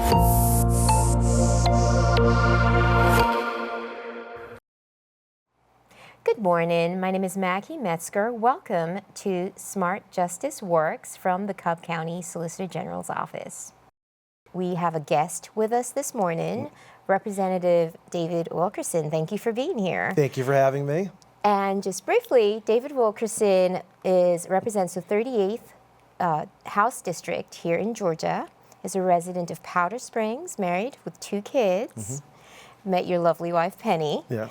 Good morning. My name is Makia Metzger. Welcome to Smart Justice Works from the Cobb County Solicitor General's office. We have a guest with us this morning, Representative David Wilkerson. Thank you for being here. Thank you for having me. And just briefly, David Wilkerson represents the 38th House District here in Georgia. Is a resident of Powder Springs, married with 2 kids. Met your lovely wife, Penny. Yeah.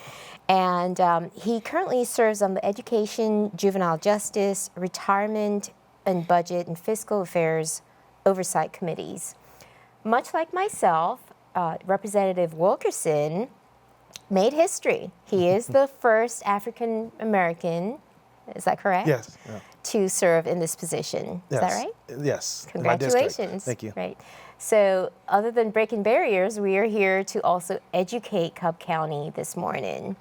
And he currently serves on the Education, Juvenile Justice, Retirement, and Budget and Fiscal Affairs Oversight Committees. Much like myself, Representative Wilkerson made history. He is the first African American, is that correct? Yes. Yeah. To serve in this position. Yes. Is that right? Yes. Congratulations. Thank you. Right. So other than breaking barriers, we are here to also educate Cobb County this morning.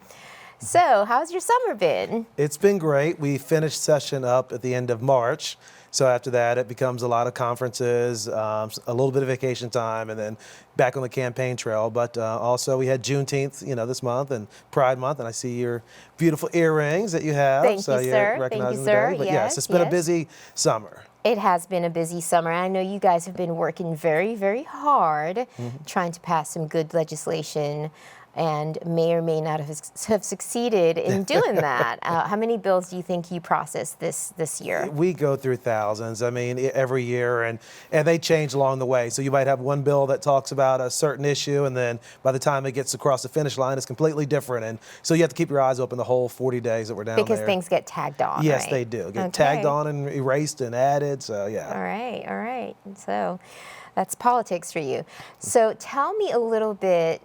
So how's your summer been? It's been great. We finished session up at the end of March. So after that, it becomes a lot of conferences, a little bit of vacation time, and then back on the campaign trail. But also we had Juneteenth, this month, and Pride Month, and I see your beautiful earrings that you have. Thank so you, you're sir. recognizing Thank you, sir. the day. But yes, it's been a busy summer. It has been a busy summer. I know you guys have been working very, very hard trying to pass some good legislation and may or may not have succeeded in doing that. How many bills do you think you processed this year? We go through thousands, every year, and they change along the way. So you might have one bill that talks about a certain issue, and then by the time it gets across the finish line, it's completely different. And so you have to keep your eyes open the whole 40 days that we're down there. Because things get tagged on, Yes, right? they do. Get tagged on and erased and added, so yeah. All right. So that's politics for you. So tell me a little bit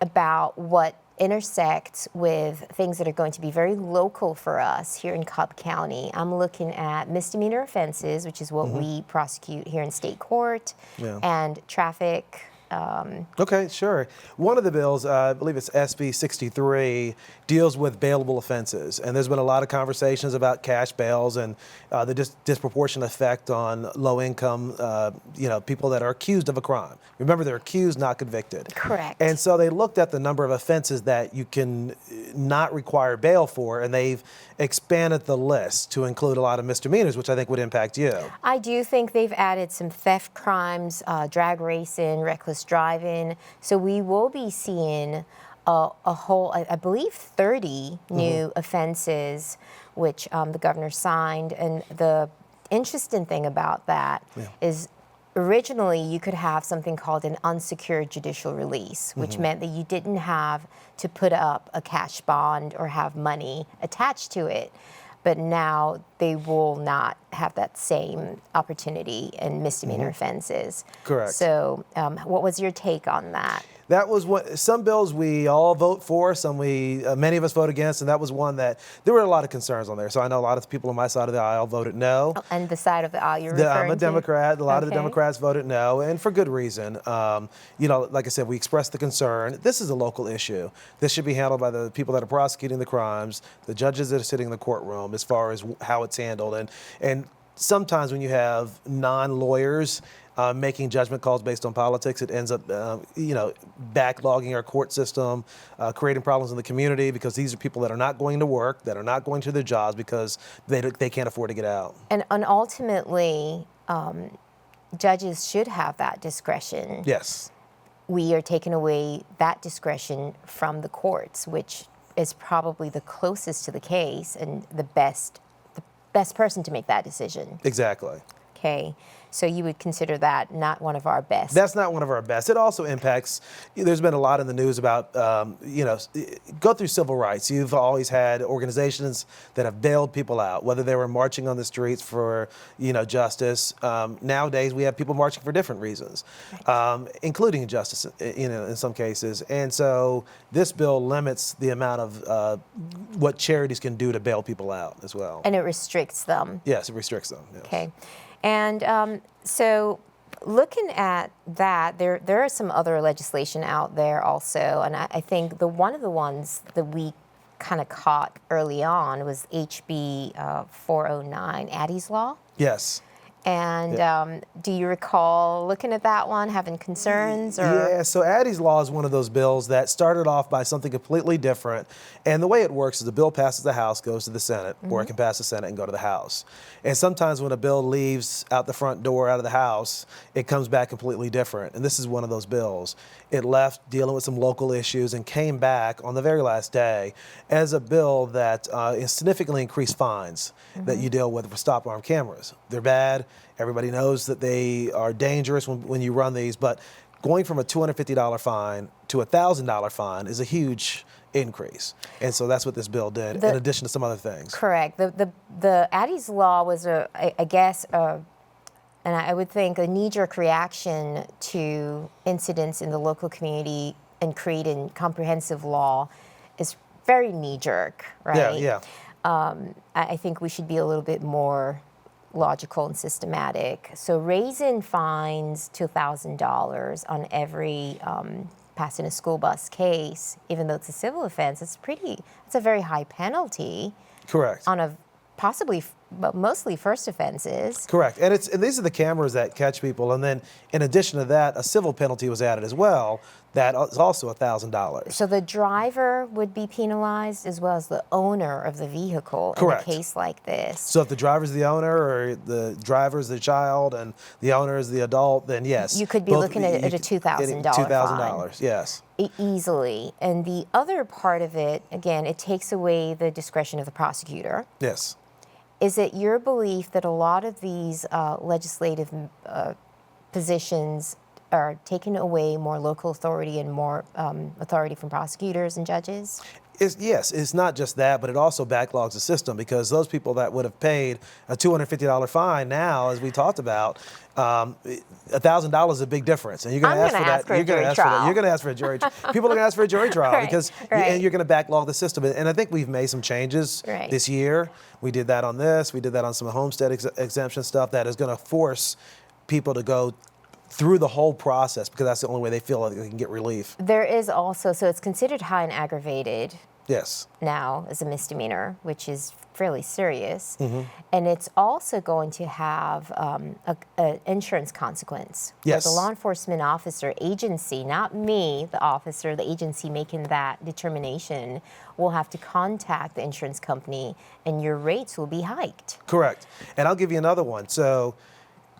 about what intersects with things that are going to be very local for us here in Cobb County. I'm looking at misdemeanor offenses, which is what we prosecute here in state court, and traffic. Okay, sure. One of the bills, I believe it's SB 63, deals with bailable offenses. And there's been a lot of conversations about cash bails and the disproportionate effect on low-income, people that are accused of a crime. Remember, they're accused, not convicted. Correct. And so they looked at the number of offenses that you can not require bail for, and they've expanded the list to include a lot of misdemeanors, which I think would impact you. I do think they've added some theft crimes, drag racing, reckless driving. So we will be seeing a whole, I believe, 30 new offenses, which the governor signed. And the interesting thing about that is originally you could have something called an unsecured judicial release, which meant that you didn't have to put up a cash bond or have money attached to it. But now they will not have that same opportunity in misdemeanor offenses. Correct. So what was your take on that? That was what some bills we all vote for, some many of us vote against, and that was one that there were a lot of concerns on there. So I know a lot of the people on my side of the aisle voted no. Oh, and the side of the aisle you're referring I'm a Democrat. to? A lot of the Democrats voted no, and for good reason. Like I said, we expressed the concern. This is a local issue. This should be handled by the people that are prosecuting the crimes, the judges that are sitting in the courtroom, as far as how it's handled. And sometimes when you have non-lawyers making judgment calls based on politics, it ends up, backlogging our court system, creating problems in the community, because these are people that are not going to work, that are not going to their jobs because they can't afford to get out. And ultimately, judges should have that discretion. Yes. We are taking away that discretion from the courts, which is probably the closest to the case and the best person to make that decision. Exactly. Okay. So you would consider that not one of our best? That's not one of our best. It also impacts, there's been a lot in the news about, go through civil rights. You've always had organizations that have bailed people out, whether they were marching on the streets for, justice. Nowadays, we have people marching for different reasons, including justice, in some cases. And so this bill limits the amount of what charities can do to bail people out as well. And it restricts them? Yes, it restricts them. Yes. Okay. And so looking at that, there are some other legislation out there also, and I think one of the ones that we kind of caught early on was HB 409, Addie's Law. Yes. And do you recall looking at that one, having concerns? Or? Yeah, so Addie's Law is one of those bills that started off by something completely different. And the way it works is the bill passes the House, goes to the Senate, or it can pass the Senate and go to the House. And sometimes when a bill leaves out the front door out of the House, it comes back completely different. And this is one of those bills. It left dealing with some local issues and came back on the very last day as a bill that significantly increased fines that you deal with for stop arm cameras. They're bad. Everybody knows that they are dangerous when you run these, but going from a $250 fine to a $1,000 fine is a huge increase. And so that's what this bill did, in addition to some other things. Correct. The Addie's Law was, I guess, and I would think a knee-jerk reaction to incidents in the local community, and creating comprehensive law is very knee-jerk, right? Yeah. I think we should be a little bit more logical and systematic. So raising fines to $1,000 on every passing a school bus case, even though it's a civil offense, it's a very high penalty. Correct. On a possibly, but mostly first offenses. Correct. And these are the cameras that catch people. And then in addition to that, a civil penalty was added as well. That is also $1,000. So the driver would be penalized as well as the owner of the vehicle. Correct. In a case like this. So if the driver's the owner, or the driver's the child and the owner is the adult, then yes. You could be looking at a $2,000 $2,000, yes. Easily. And the other part of it, again, it takes away the discretion of the prosecutor. Yes. Is it your belief that a lot of these legislative positions are taking away more local authority and more authority from prosecutors and judges? Yes, it's not just that, but it also backlogs the system, because those people that would have paid a $250 fine now, as we talked about, $1,000 is a big difference, and you're going to ask for that. You're going to ask for that. You're going to ask for a jury. People are going to ask for a jury trial and you're going to backlog the system. And I think we've made some changes this year. We did that on this. We did that on some homestead exemption stuff that is going to force people to go through the whole process, because that's the only way they feel like they can get relief. There is also, so it's considered high and aggravated. Yes. Now as a misdemeanor, which is fairly serious. And it's also going to have an insurance consequence. Yes. Where the law enforcement officer, agency, not me, the officer, the agency making that determination, will have to contact the insurance company, and your rates will be hiked. Correct. And I'll give you another one. So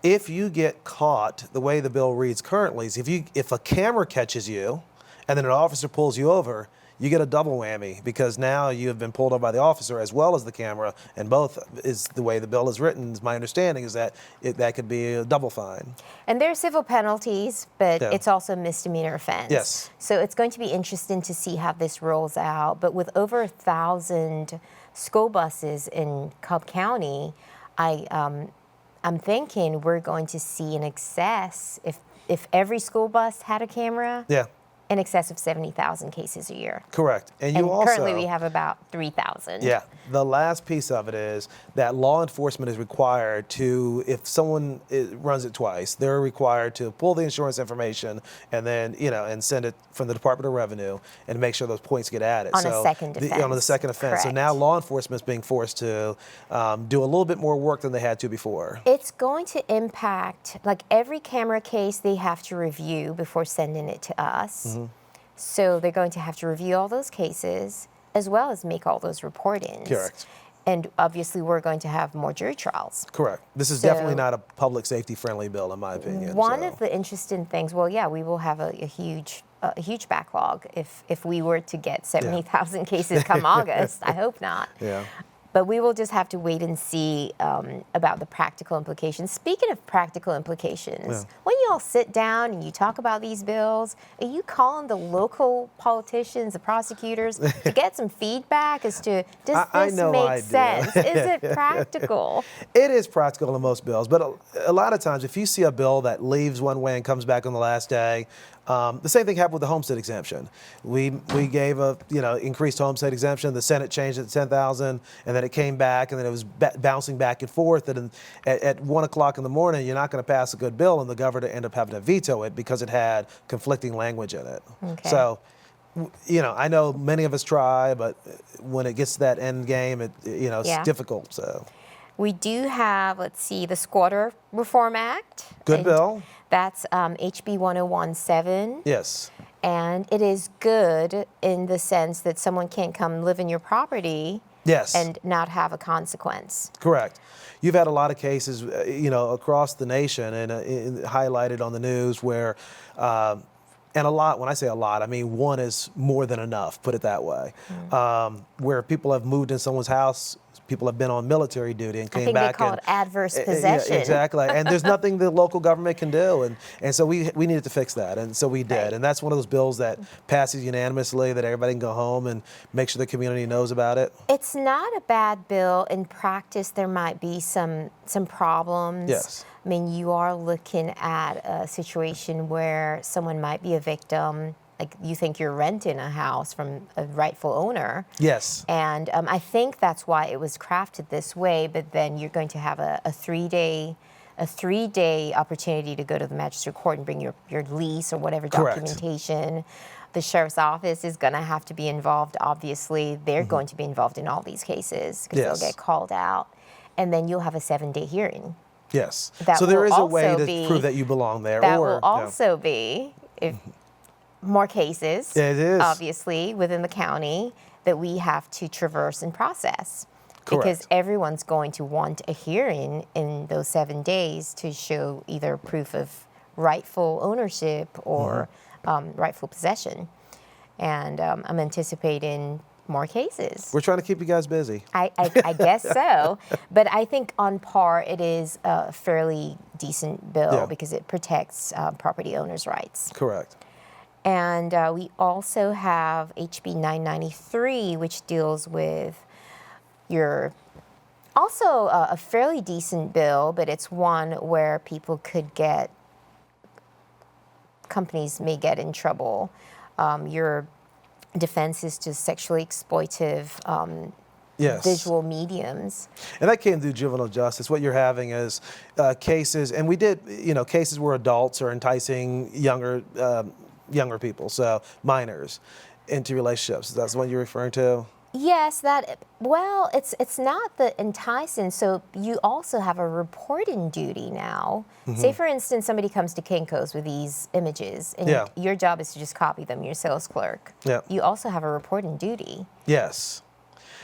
if you get caught, the way the bill reads currently is if a camera catches you and then an officer pulls you over, you get a double whammy, because now you have been pulled over by the officer as well as the camera, and both is the way the bill is written. My understanding is that that could be a double fine. And there are civil penalties, but it's also a misdemeanor offense. Yes. So it's going to be interesting to see how this rolls out. But with over 1,000 school buses in Cobb County, I'm thinking we're going to see in excess, if every school bus had a camera, in excess of 70,000 cases a year. Correct. And currently we have about 3,000. Yeah. The last piece of it is that law enforcement is required to, if someone runs it twice, they're required to pull the insurance information and then, and send it from the Department of Revenue and make sure those points get added. On a second offense. On the second offense. Correct. So now law enforcement is being forced to do a little bit more work than they had to before. It's going to impact, like every camera case they have to review before sending it to us. So they're going to have to review all those cases as well as make all those reportings. Correct. And obviously we're going to have more jury trials. Correct. This is definitely not a public safety friendly bill, in my opinion. One of the interesting things, we will have a huge backlog if we were to get 70,000 cases come August. I hope not. Yeah. But we will just have to wait and see about the practical implications. Speaking of practical implications, when you all sit down and you talk about these bills, are you calling the local politicians, the prosecutors, to get some feedback as to, does this make sense? Is it practical? It is practical in most bills, but a lot of times if you see a bill that leaves one way and comes back on the last day, the same thing happened with the homestead exemption. We gave a increased homestead exemption. The Senate changed it to 10,000, and then it came back, and then it was bouncing back and forth. And at 1 o'clock in the morning, you're not going to pass a good bill, and the governor ended up having to veto it because it had conflicting language in it. Okay. So, I know many of us try, but when it gets to that end game, it's difficult. So. We do have, let's see, the Squatter Reform Act. Good and bill. That's HB 1017. Yes. And it is good in the sense that someone can't come live in your property Yes. and not have a consequence. Correct. You've had a lot of cases, across the nation and highlighted on the news where, and a lot, when I say a lot, I mean one is more than enough, put it that way, where people have moved in someone's house, people have been on military duty and came I think back. they call and, it adverse Yeah, possession. exactly. And there's nothing the local government can do. And so we needed to fix that. And so we did. Right. And that's one of those bills that passes unanimously, that everybody can go home and make sure the community knows about it. It's not a bad bill. In practice, there might be some problems. Yes. I mean, you are looking at a situation where someone might be a victim. Like you think you're renting a house from a rightful owner. Yes. And I think that's why it was crafted this way. But then you're going to have a 3-day opportunity to go to the magistrate court and bring your lease or whatever Correct. documentation. The sheriff's office is going to have to be involved. Obviously, they're going to be involved in all these cases because Yes. they'll get called out, and then you'll have a 7-day hearing. Yes. That So there will is a way also to be- prove that you belong there. That or, will also be if more cases. It is. Obviously within the county that we have to traverse and process. Correct. Because everyone's going to want a hearing in those 7 days to show either proof of rightful ownership or rightful possession. And I'm anticipating more cases. We're trying to keep you guys busy. I guess so. But I think on par, it is a fairly decent bill Yeah. because it protects property owners' rights. Correct. And we also have HB 993, which deals with also a fairly decent bill, but it's one where companies may get in trouble. Your defenses to sexually exploitive Yes. visual mediums. And that came through juvenile justice. What you're having is cases, and we did, cases where adults are enticing younger people, so minors, into relationships. That's what you're referring to? Yes, it's not the enticing. So you also have a reporting duty now. Say, for instance, somebody comes to Kinko's with these images, and Yeah. your job is to just copy them. You're a sales clerk. Yeah. You also have a reporting duty. Yes.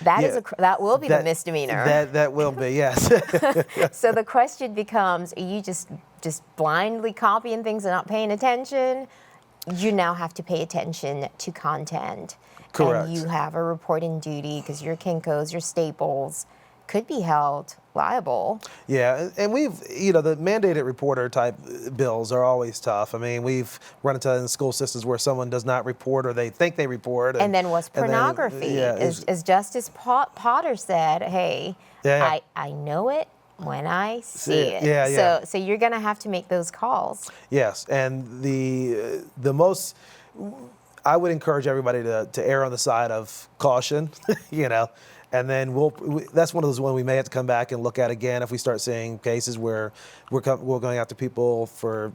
That will be the misdemeanor. That will be, yes. So the question becomes: are you just blindly copying things and not paying attention? You now have to pay attention to content. Correct. And you have a reporting duty because your Kinko's, your Staples could be held liable. Yeah, and we've, the mandated reporter type bills are always tough. I mean, we've run into in school systems where someone does not report or they think they report. And then what's pornography? As Justice Potter said, hey, Yeah. I know it when I see it. Yeah. So you're going to have to make those calls. Yes, and the most, I would encourage everybody to err on the side of caution, and then that's one of those ones we may have to come back and look at again if we start seeing cases where we're going after people for,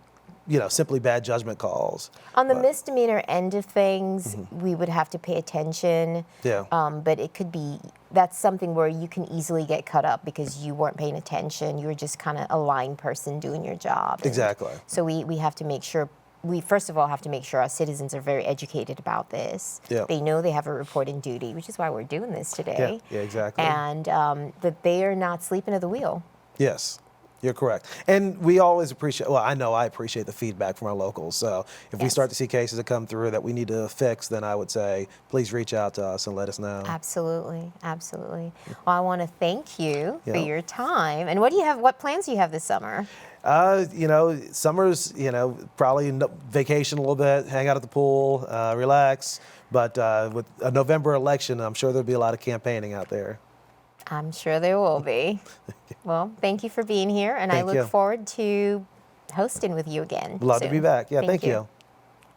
simply bad judgment calls. On the misdemeanor end of things, we would have to pay attention. Yeah. But it could be, that's something where you can easily get cut up because you weren't paying attention. You were just kind of a lying person doing your job. And Exactly. so we have to make sure, we first of all have to make sure our citizens are very educated about this. Yeah. They know they have a reporting duty, which is why we're doing this today. Yeah, exactly. And that they are not sleeping at the wheel. Yes. You're correct. And we always I appreciate the feedback from our locals. So if we Yes. start to see cases that come through that we need to fix, then I would say, please reach out to us and let us know. Absolutely, absolutely. Well, I want to thank you for Yeah. your time. And what plans do you have this summer? Summer's, probably vacation a little bit, hang out at the pool, relax. But with a November election, I'm sure there'll be a lot of campaigning out there. I'm sure there will be. Well, thank you for being here, and I Thank look you. forward to hosting with you again. Love to soon. be back. Yeah, thank you.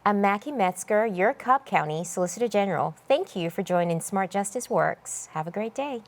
I'm Makia Metzger, your Cobb County Solicitor General. Thank you for joining Smart Justice Works. Have a great day.